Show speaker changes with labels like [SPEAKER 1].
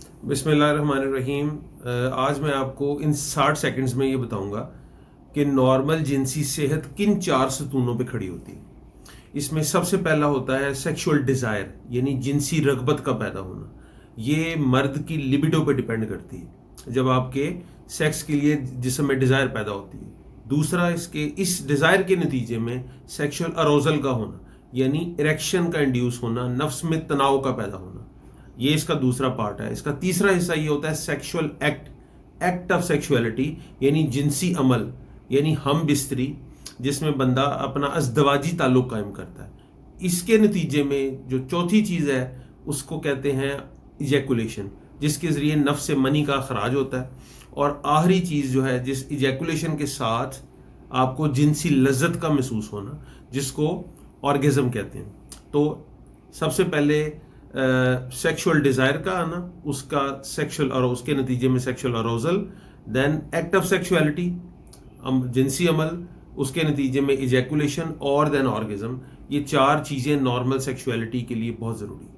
[SPEAKER 1] بسم اللہ الرحمن الرحیم۔ آج میں آپ کو ان 60 سیکنڈز میں یہ بتاؤں گا کہ نارمل جنسی صحت کن 4 ستونوں پہ کھڑی ہوتی ہے۔ اس میں سب سے پہلا ہوتا ہے سیکشول ڈیزائر، یعنی جنسی رغبت کا پیدا ہونا۔ یہ مرد کی لبیڈو پہ ڈیپینڈ کرتی ہے، جب آپ کے سیکس کے لیے جسم میں ڈیزائر پیدا ہوتی ہے۔ دوسرا اس ڈیزائر کے نتیجے میں سیکشول اروزل کا ہونا، یعنی اریکشن کا انڈیوس ہونا، نفس میں تناؤ کا پیدا ہونا، یہ اس کا دوسرا پارٹ ہے۔ اس کا تیسرا حصہ یہ ہوتا ہے سیکشول ایکٹ آف سیکشولیٹی، یعنی جنسی عمل، یعنی ہم بستری، جس میں بندہ اپنا ازدواجی تعلق قائم کرتا ہے۔ اس کے نتیجے میں جو چوتھی چیز ہے اس کو کہتے ہیں ایجیکولیشن، جس کے ذریعے نفس سے منی کا اخراج ہوتا ہے۔ اور آخری چیز جو ہے جس ایجیکولیشن کے ساتھ آپ کو جنسی لذت کا محسوس ہونا، جس کو آرگزم کہتے ہیں۔ تو سب سے پہلے سیکشول ڈیزائر کا آنا، اس کا سیکشول اور اس کے نتیجے میں sexual arousal, then act of sexuality, جنسی عمل، اس کے نتیجے میں ایجیکولیشن، اور دین آرگزم۔ یہ 4 چیزیں نارمل سیکشولیٹی کے لیے بہت ضروری ہیں۔